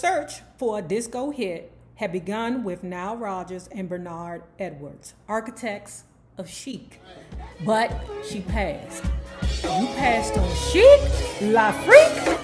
search for a disco hit had begun with Nile Rodgers and Bernard Edwards, architects of chic. But she passed. You passed on chic, La Freak.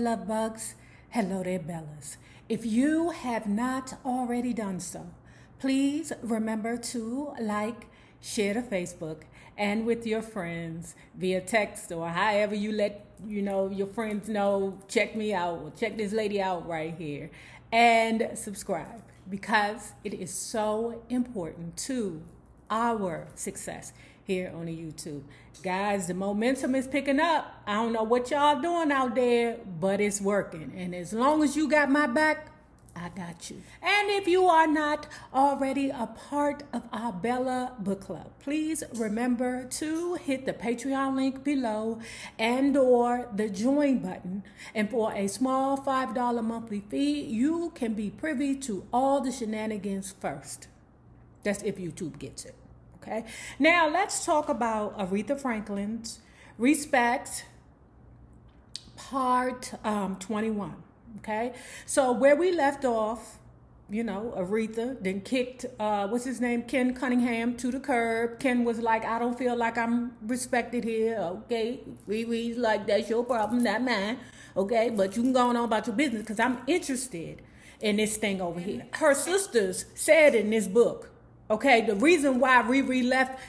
Love bugs. Hello there, Bellas. If you have not already done so, please remember to like, share to Facebook, and with your friends via text or however you let your friends know, check me out or check this lady out right here, and subscribe because it is so important to our success here on the YouTube. Guys, the momentum is picking up. I don't know what y'all doing out there, but it's working. And as long as you got my back, I got you. And if you are not already a part of our Bella Book Club, please remember to hit the Patreon link below and or the join button. And for a small $5 monthly fee, you can be privy to all the shenanigans first. That's if YouTube gets it. Okay. Now let's talk about Aretha Franklin's Respect Part 21. Okay. So where we left off, Aretha then kicked, what's his name? Ken Cunningham to the curb. Ken was like, I don't feel like I'm respected here. Okay. ReRe's like, that's your problem, not mine. Okay. But you can go on about your business because I'm interested in this thing over here. Her sisters said in this book, okay, the reason why ReRe left,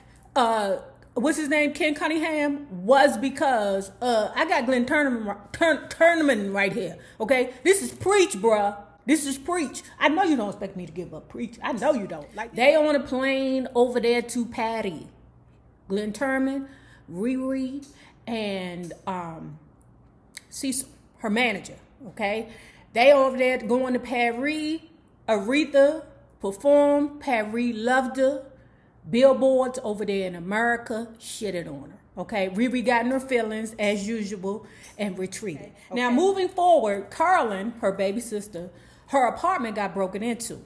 what's his name, Ken Cunningham, was because I got Glenn Turnerman right here, okay? This is preach, bruh. This is preach. I know you don't expect me to give up preach. I know you don't. Like, they on a plane over there to Patty. Glenn Turnerman, ReRe, and Cecil, her manager, okay? They over there going to Paris. Aretha performed. Paris loved her. Billboards over there in America shitted on her. Okay, ReRe got in her feelings as usual and retreated. Okay. Now moving forward, Carolyn, her baby sister, her apartment got broken into.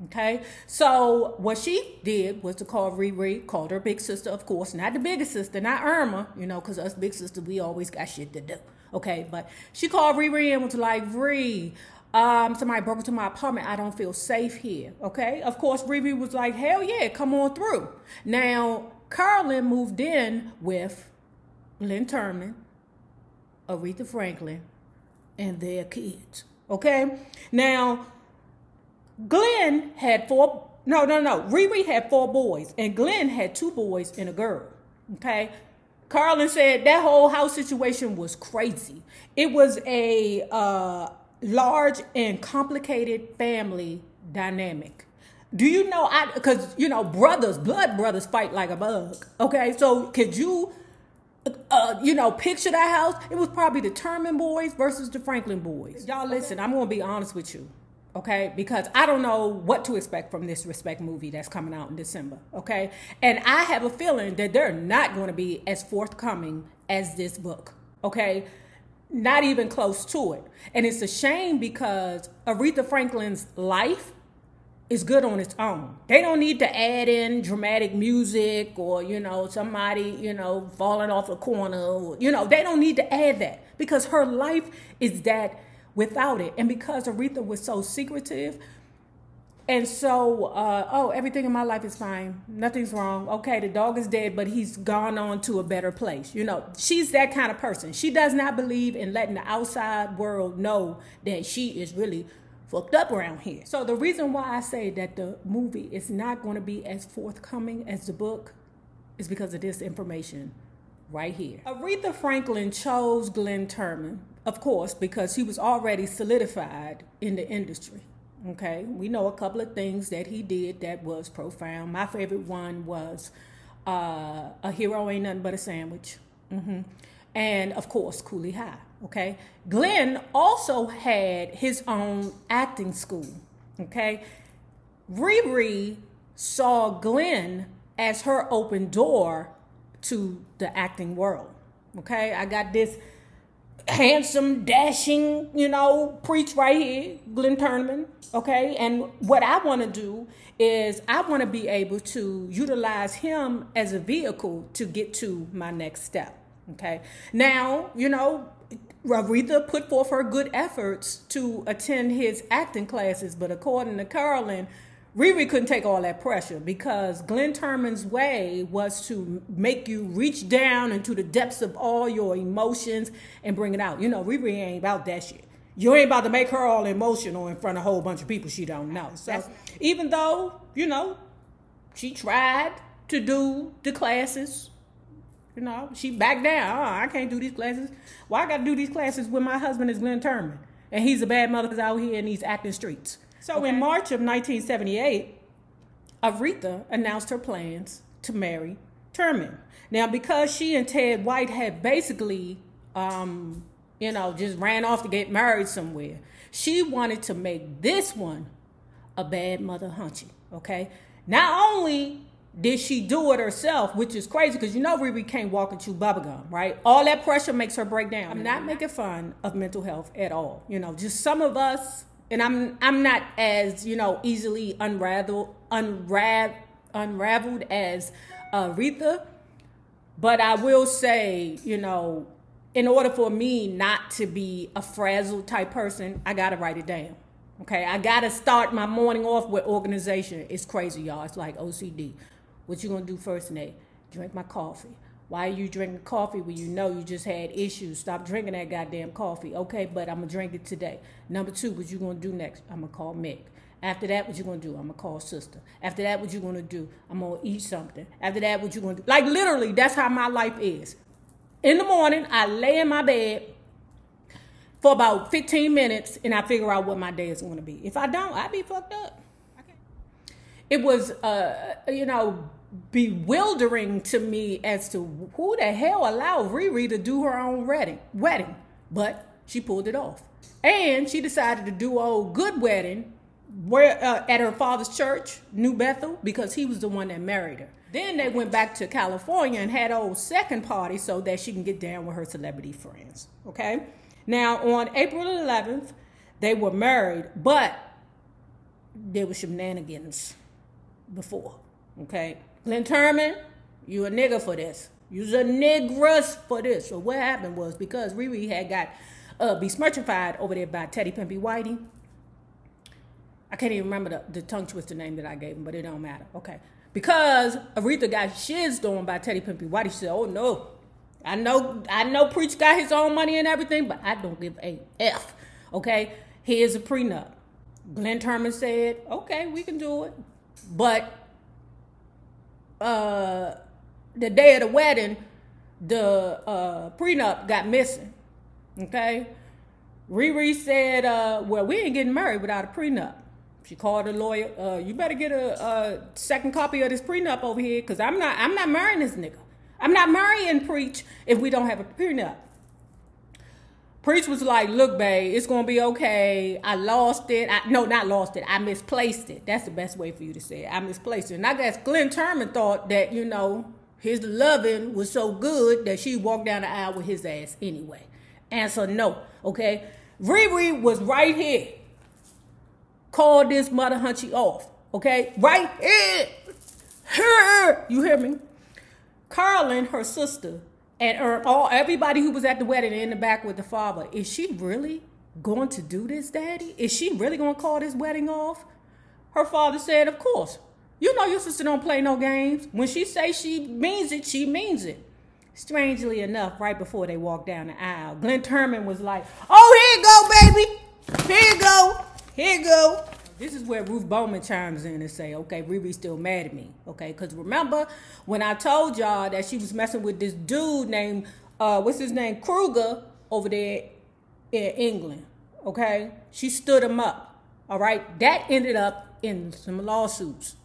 Okay, so what she did was to call ReRe, called her big sister, of course, not the biggest sister, not Irma, because us big sisters, we always got shit to do. Okay, but she called ReRe and was like, Ree, somebody broke into my apartment. I don't feel safe here. Okay. Of course, ReRe was like, hell yeah, come on through. Now, Carolyn moved in with Glenn Turnerman, Aretha Franklin, and their kids. Okay. Now, Glenn had ReRe had 4 boys, and Glenn had 2 boys and a girl. Okay. Carolyn said that whole house situation was crazy. It was a, large and complicated family dynamic. Do you know, because, blood brothers fight like a bug. Okay, so could you, picture that house? It was probably the Turman boys versus the Franklin boys. Y'all listen, I'm going to be honest with you, okay? Because I don't know what to expect from this Respect movie that's coming out in December, okay? And I have a feeling that they're not going to be as forthcoming as this book, okay? Not even close to it. And it's a shame because Aretha Franklin's life is good on its own. They don't need to add in dramatic music or, somebody, falling off a corner. Or, they don't need to add that because her life is that without it. And because Aretha was so secretive and so, everything in my life is fine. Nothing's wrong. Okay, the dog is dead, but he's gone on to a better place. She's that kind of person. She does not believe in letting the outside world know that she is really fucked up around here. So the reason why I say that the movie is not going to be as forthcoming as the book is because of this information right here. Aretha Franklin chose Glenn Turnerman, of course, because he was already solidified in the industry. Okay, we know a couple of things that he did that was profound. My favorite one was A Hero Ain't Nothing But a Sandwich. And of course, Cooley High. Okay. Glenn also had his own acting school. Okay. ReRe saw Glenn as her open door to the acting world. Okay. I got this handsome, dashing, preach right here, Glenn Turman. Okay. And what I want to do is I want to be able to utilize him as a vehicle to get to my next step. Okay. Now, Aretha put forth her good efforts to attend his acting classes, but according to Carolyn, ReRe couldn't take all that pressure because Glenn Turman's way was to make you reach down into the depths of all your emotions and bring it out. ReRe ain't about that shit. You ain't about to make her all emotional in front of a whole bunch of people she don't know. So even though, she tried to do the classes, she backed down. I can't do these classes. Well, I got to do these classes when my husband is Glenn Turman. And he's a bad mother out here in these acting streets. So in March of 1978, Aretha announced her plans to marry Turman. Now, because she and Ted White had basically, just ran off to get married somewhere, she wanted to make this one a bad mother hunchy, okay? Not only did she do it herself, which is crazy because ReRe can't walk and chew bubblegum, right? All that pressure makes her break down. I'm not making fun of mental health at all. Just some of us, and I'm not as, easily unraveled as Aretha, but I will say, in order for me not to be a frazzled type person, I got to write it down. Okay, I got to start my morning off with organization. It's crazy, y'all. It's like OCD. What you going to do first, Nate? Drink my coffee. Why are you drinking coffee when you just had issues? Stop drinking that goddamn coffee. Okay, but I'm going to drink it today. Number 2, what you going to do next? I'm going to call Mick. After that, what you going to do? I'm going to call sister. After that, what you going to do? I'm going to eat something. After that, what you going to do? Like, literally, that's how my life is. In the morning, I lay in my bed for about 15 minutes, and I figure out what my day is going to be. If I don't, I be fucked up. It was, bewildering to me as to who the hell allowed ReRe to do her own wedding. But she pulled it off. And she decided to do a good wedding at her father's church, New Bethel, because he was the one that married her. Then they went back to California and had a second party so that she can get down with her celebrity friends. Okay? Now, on April 11th, they were married, but there was shenanigans before. Okay? Glenn Turman, you a nigga for this. You's a negress for this. So what happened was because ReRe had got besmirchified over there by Teddy Pimpy Whitey. I can't even remember the tongue twister name that I gave him, but it don't matter. Okay. Because Aretha got shizzed on by Teddy Pimpy Whitey. She said, oh no. I know Preach got his own money and everything, but I don't give a F. Okay? Here's a prenup. Glenn Turman said, okay, we can do it. But the day of the wedding, the prenup got missing. Okay? ReRe said, well, we ain't getting married without a prenup. She called her lawyer, you better get a second copy of this prenup over here, because I'm not marrying this nigga. I'm not marrying Preach if we don't have a prenup. Preach was like, look, babe, it's going to be okay. I lost it. Not lost it. I misplaced it. That's the best way for you to say it. I misplaced it. And I guess Glenn Turman thought that, his loving was so good that she walked down the aisle with his ass anyway. Answer no, okay? ReRe was right here. Called this mother hunchy off, okay? Right here. Her. You hear me? Carolyn, her sister, and everybody who was at the wedding in the back with the father, is she really going to do this, Daddy? Is she really going to call this wedding off? Her father said, of course. You know your sister don't play no games. When she say she means it, she means it. Strangely enough, right before they walked down the aisle, Glenn Turman was like, oh, here you go, baby. Here you go. Here you go. This is where Ruth Bowman chimes in and say, okay, ReRe's still mad at me, okay? Because remember when I told y'all that she was messing with this dude named, Kruger over there in England, okay? She stood him up, all right? That ended up in some lawsuits.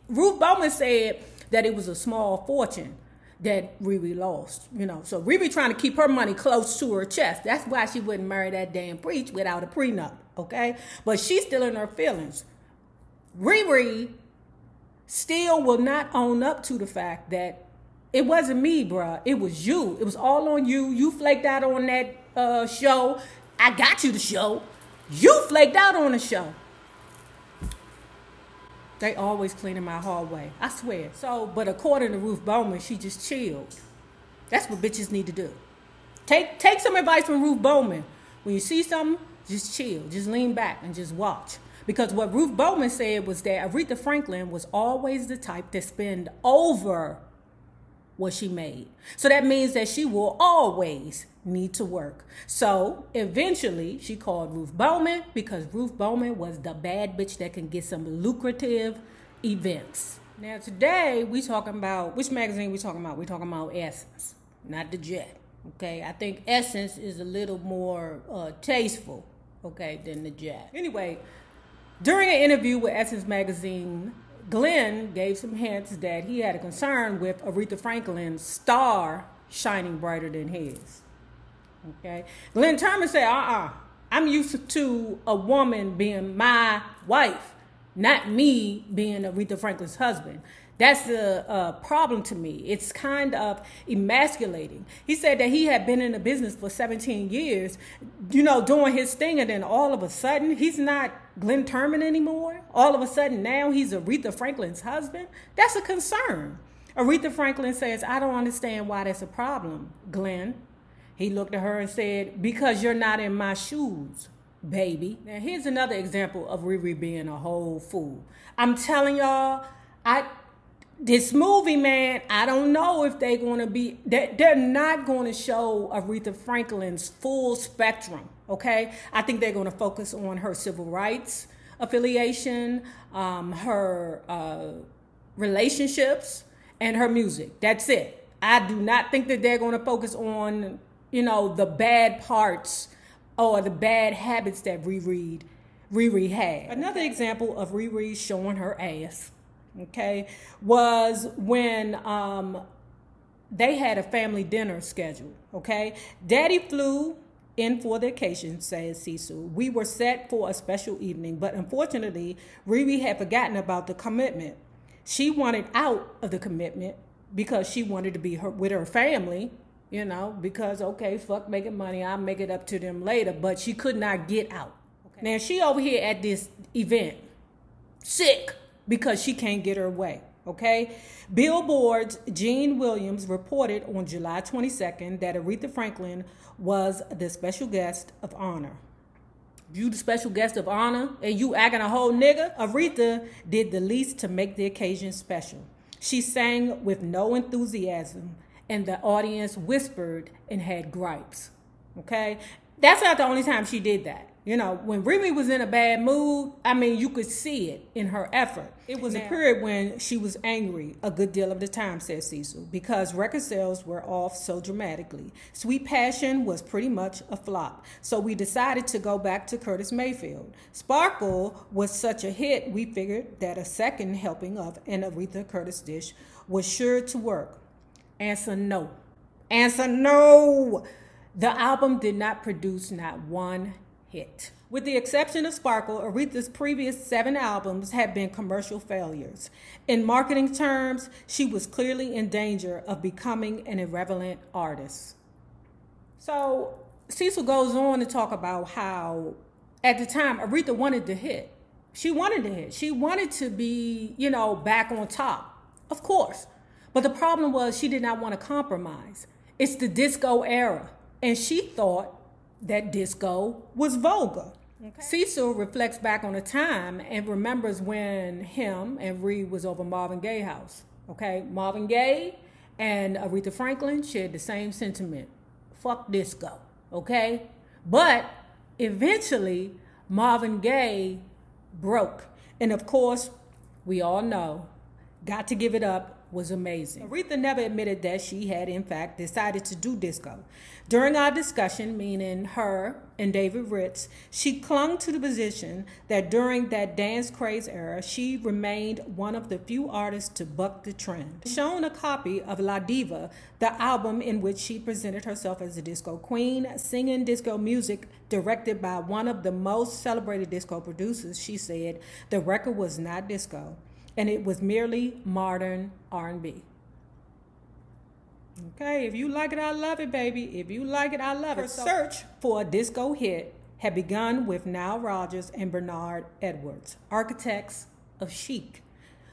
Ruth Bowman said that it was a small fortune. that ReRe lost, you know. So ReRe trying to keep her money close to her chest. That's why she wouldn't marry that damn preach without a prenup, okay? But she's still in her feelings. ReRe still will not own up to the fact that it wasn't me, bruh. It was you. It was all on you. You flaked out on that show. I got you the show. You flaked out on the show. They always cleaning my hallway. I swear. So, but according to Ruth Bowman, she just chilled. That's what bitches need to do. Take some advice from Ruth Bowman. When you see something, just chill. Just lean back and just watch. Because what Ruth Bowman said was that Aretha Franklin was always the type to spend over what she made. So that means that she will always need to work. So eventually she called Ruth Bowman because Ruth Bowman was the bad bitch that can get some lucrative events. Now today we talking about, which magazine we talking about? We talking about Essence, not the Jet. Okay, I think Essence is a little more tasteful, okay, than the Jet. Anyway, during an interview with Essence magazine, Glenn gave some hints that he had a concern with Aretha Franklin's star shining brighter than his. Okay, Glenn Turman said, I'm used to a woman being my wife, not me being Aretha Franklin's husband. That's a problem to me. It's kind of emasculating. He said that he had been in the business for 17 years, you know, doing his thing, and then all of a sudden, he's not Glenn Turman anymore. All of a sudden, now he's Aretha Franklin's husband. That's a concern. Aretha Franklin says, I don't understand why that's a problem, Glenn. He looked at her and said, because you're not in my shoes, baby. Now, here's another example of ReRe being a whole fool. I'm telling y'all, this movie, man, I don't know if they're going to be, they're not going to show Aretha Franklin's full spectrum, okay? I think they're going to focus on her civil rights affiliation, her relationships, and her music. That's it. I do not think that they're going to focus on, you know, the bad parts or the bad habits that ReRe had. Another example of ReRe showing her ass, okay, was when they had a family dinner scheduled, okay? Daddy flew in for the occasion, says Cecil. We were set for a special evening, but unfortunately, ReRe had forgotten about the commitment. She wanted out of the commitment because she wanted to be with her family, you know, because, okay, fuck making money, I'll make it up to them later, but she could not get out. Okay. Now, she over here at this event, sick, because she can't get her way, okay? Billboard's Gene Williams reported on July 22nd that Aretha Franklin was the special guest of honor. You the special guest of honor and you acting a whole nigga? Aretha did the least to make the occasion special. She sang with no enthusiasm and the audience whispered and had gripes, okay? That's not the only time she did that. You know, when ReRe was in a bad mood, I mean, you could see it in her effort. It was a period when she was angry a good deal of the time, says Cecil, because record sales were off so dramatically. Sweet Passion was pretty much a flop, so we decided to go back to Curtis Mayfield. Sparkle was such a hit, we figured that a second helping of an Aretha Curtis dish was sure to work. Answer no. Answer no. The album did not produce not one hit. With the exception of Sparkle, Aretha's previous 7 albums have been commercial failures. In marketing terms, she was clearly in danger of becoming an irrelevant artist. So Cecil goes on to talk about how at the time Aretha wanted to hit. She wanted to hit. She wanted to be, you know, back on top, of course. But the problem was she did not want to compromise. It's the disco era, and she thought that disco was vulgar. Okay. Cecil reflects back on a time and remembers when him and ReRe was over Marvin Gaye's house. Okay, Marvin Gaye and Aretha Franklin shared the same sentiment. Fuck disco, okay? But eventually, Marvin Gaye broke. And of course, we all know, got to give it up was amazing. Aretha never admitted that she had, in fact, decided to do disco. During our discussion, meaning her and David Ritz, she clung to the position that during that dance craze era, she remained one of the few artists to buck the trend. Shown a copy of La Diva, the album in which she presented herself as a disco queen, singing disco music directed by one of the most celebrated disco producers, she said the record was not disco, and it was merely modern R&B. Okay, if you like it, I love it, baby. If you like it, I love it. Her search for a disco hit had begun with Nile Rodgers and Bernard Edwards, architects of chic.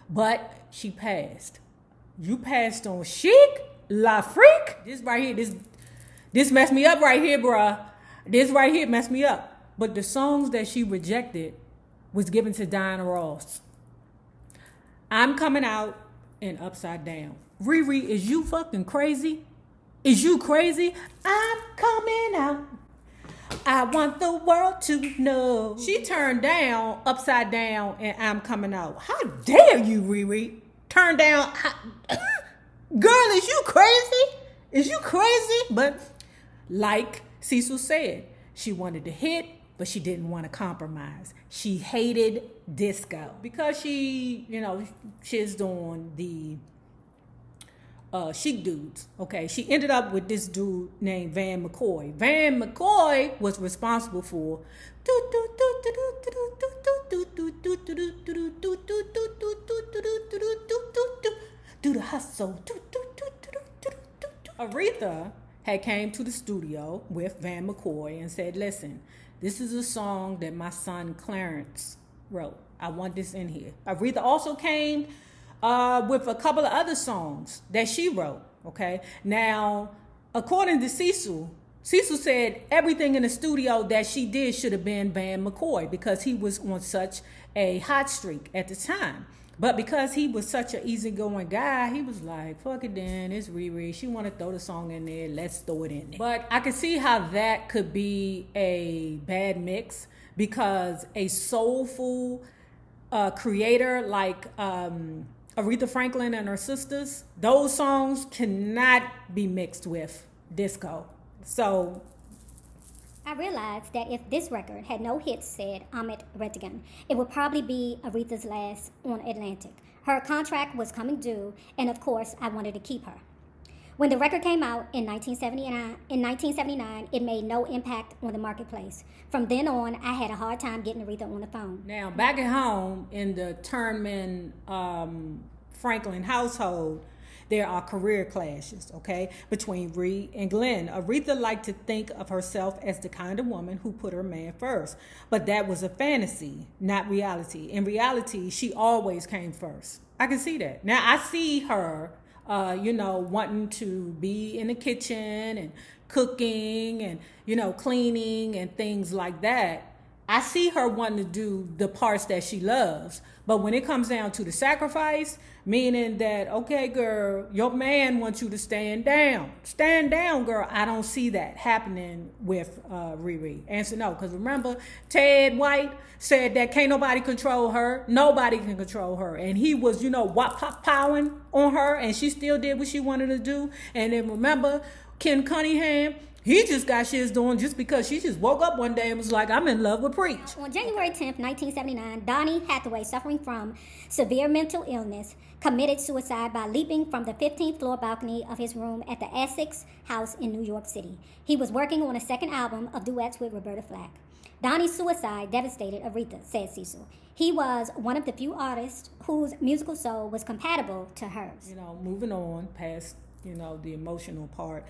But she passed. You passed on chic? La freak? This right here, this messed me up right here, bruh. This right here messed me up. But the songs that she rejected was given to Diana Ross. I'm Coming Out and Upside Down. ReRe, is you fucking crazy? Is you crazy? I'm coming out. I want the world to know. She turned down Upside Down and I'm Coming Out. How dare you, ReRe? Turn down. Girl, is you crazy? Is you crazy? But like Cecil said, she wanted to hit, but she didn't want to compromise. She hated disco because she, she's doing the chic dudes. Okay, she ended up with this dude named Van McCoy. Van McCoy was responsible for do the hustle. Aretha had came to the studio with Van McCoy and said, listen, this is a song that my son Clarence wrote. I want this in here. Aretha also came with a couple of other songs that she wrote, okay? Now, according to Cecil said everything in the studio that she did should have been Van McCoy because he was on such a hot streak at the time. But because he was such an easygoing guy, he was like, fuck it then, it's ReRe. She want to throw the song in there, let's throw it in there. But I could see how that could be a bad mix because a soulful creator like Aretha Franklin and her sisters, those songs cannot be mixed with disco. So I realized that if this record had no hits, said Amit Retigan, it would probably be Aretha's last on Atlantic. Her contract was coming due, and of course, I wanted to keep her. When the record came out in 1979, it made no impact on the marketplace. From then on, I had a hard time getting Aretha on the phone. Now, back at home in the Turnman Franklin household, there are career clashes, okay, between Ree and Glenn. Aretha liked to think of herself as the kind of woman who put her man first. But that was a fantasy, not reality. In reality, she always came first. I can see that. Now, I see her, wanting to be in the kitchen and cooking and, cleaning and things like that. I see her wanting to do the parts that she loves. But when it comes down to the sacrifice, meaning that, okay, girl, your man wants you to stand down. Stand down, girl. I don't see that happening with ReRe. Answer no, because remember, Ted White said that can't nobody control her. Nobody can control her. And he was, powering on her, and she still did what she wanted to do. And then remember, Ken Cunningham, he just got shit doing just because she just woke up one day and was like, I'm in love with Preach. On January 10th, 1979, Donny Hathaway, suffering from severe mental illness, committed suicide by leaping from the 15th floor balcony of his room at the Essex House in New York City. He was working on a second album of duets with Roberta Flack. Donny's suicide devastated Aretha, said Cecil. He was one of the few artists whose musical soul was compatible to hers. Moving on past, the emotional part.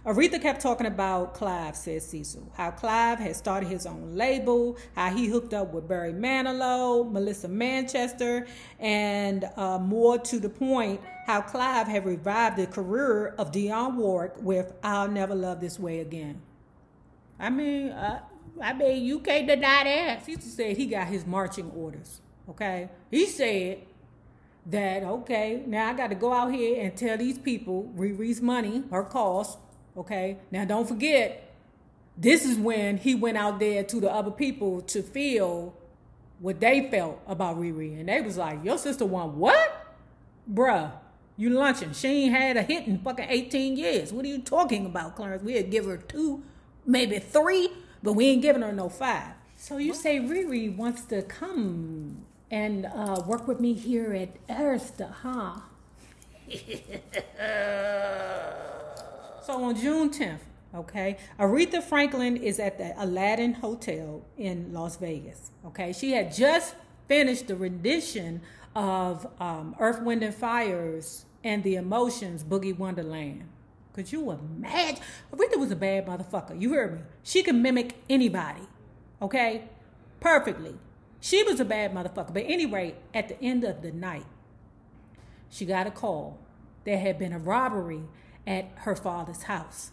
Aretha kept talking about Clive, said Cecil, how Clive had started his own label, how he hooked up with Barry Manilow, Melissa Manchester, and more to the point, how Clive had revived the career of Dionne Warwick with I'll Never Love This Way Again. I mean, you can't deny that. Cecil said he got his marching orders, okay? He said that, okay, now I got to go out here and tell these people ReRe's money, her cost. Okay, now don't forget, this is when he went out there to the other people to feel what they felt about ReRe. And they was like, your sister want what? Bruh, You lunching. She ain't had a hit in fucking 18 years. What are you talking about, Clarence? We'd give her 2, maybe 3, but we ain't giving her no 5. So you say ReRe wants to come and work with me here at Aretha, huh? So on June 10th, okay, Aretha Franklin is at the Aladdin Hotel in Las Vegas, okay? She had just finished the rendition of Earth, Wind, and Fire's and the Emotions' Boogie Wonderland. Could you imagine? Aretha was a bad motherfucker. You heard me. She could mimic anybody, okay? Perfectly. She was a bad motherfucker. But anyway, at the end of the night, she got a call. There had been a robbery at her father's house.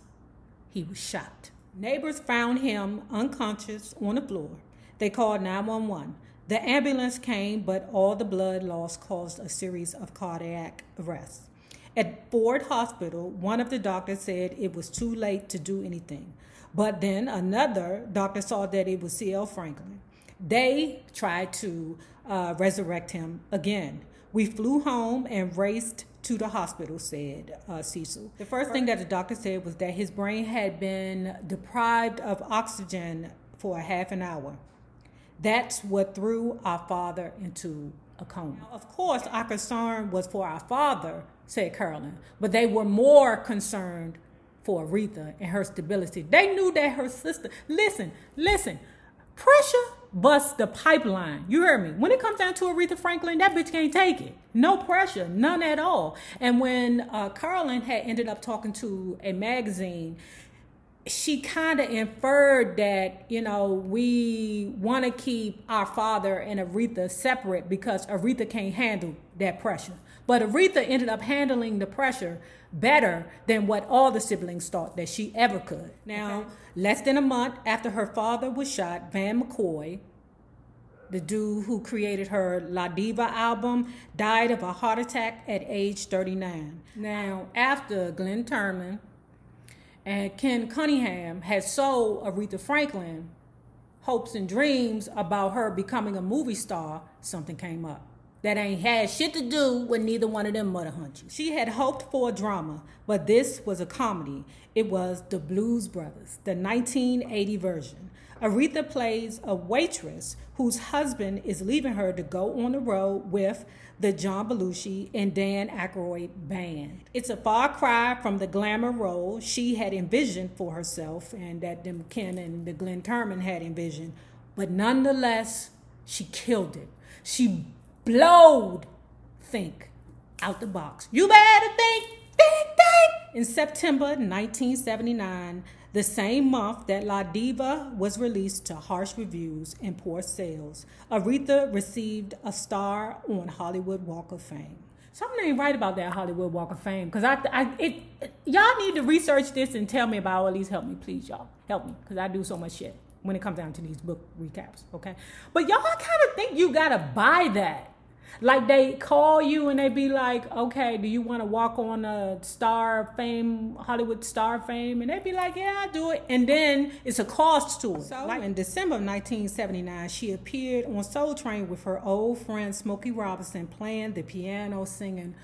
He was shot. Neighbors found him unconscious on the floor. They called 911. The ambulance came, but all the blood loss caused a series of cardiac arrests. At Ford Hospital, one of the doctors said it was too late to do anything. But then another doctor saw that it was C.L. Franklin. They tried to resurrect him again. We flew home and raced to the hospital, said Cecil. The first thing that the doctor said was that his brain had been deprived of oxygen for a half an hour. That's what threw our father into a coma. Now, of course, our concern was for our father, said Carolyn, but they were more concerned for Aretha and her stability. They knew that her sister, listen, pressure busts the pipeline. You heard me. When it comes down to Aretha Franklin, that bitch can't take it. No pressure, none at all. And when Carolyn had ended up talking to a magazine, she kind of inferred that, you know, we want to keep our father and Aretha separate because Aretha can't handle that pressure. But Aretha ended up handling the pressure better than what all the siblings thought that she ever could. Now, less than a month after her father was shot, Van McCoy, the dude who created her La Diva album, died of a heart attack at age 39. Now, after Glenn Turman and Ken Cunningham had sold Aretha Franklin hopes and dreams about her becoming a movie star, something came up that ain't had shit to do with neither one of them mother hunches. She had hoped for a drama, but this was a comedy. It was The Blues Brothers, the 1980 version. Aretha plays a waitress whose husband is leaving her to go on the road with the John Belushi and Dan Aykroyd band. It's a far cry from the glamour role she had envisioned for herself and that them Ken and the Glenn Turman had envisioned, but nonetheless, she killed it. She blowed Think out the box. You better think. In September 1979, the same month that La Diva was released to harsh reviews and poor sales, Aretha received a star on Hollywood Walk of Fame. Something ain't right about that Hollywood Walk of Fame, because y'all need to research this and tell me about, or at least help me, please, y'all. Help me, because I do so much shit when it comes down to these book recaps, okay? But y'all kind of think you gotta buy that. Like they call you and they be like, okay, do you want to walk on a star fame, Hollywood star fame? And they be like, yeah, I'll do it. And then it's a cost to it. So in December of 1979, she appeared on Soul Train with her old friend Smokey Robinson playing the piano, singing,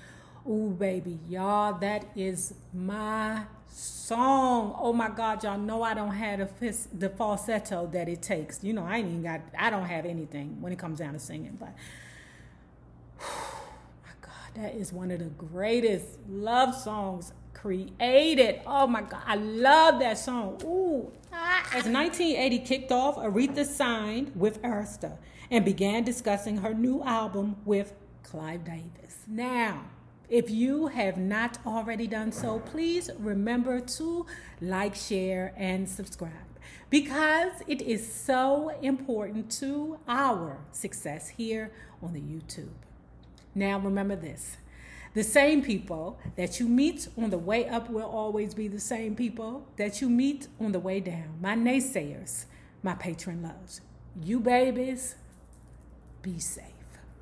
"Ooh, baby, y'all, that is my song. Oh my God, y'all know I don't have the falsetto that it takes. You know, I don't have anything when it comes down to singing, but my God, that is one of the greatest love songs created. Oh my God, I love that song. Ooh. As 1980 kicked off, Aretha signed with Arista and began discussing her new album with Clive Davis. Now, if you have not already done so, please remember to like, share, and subscribe, because it is so important to our success here on the YouTube. Now remember this, the same people that you meet on the way up will always be the same people that you meet on the way down. My naysayers, my patron loves. You babies, be safe.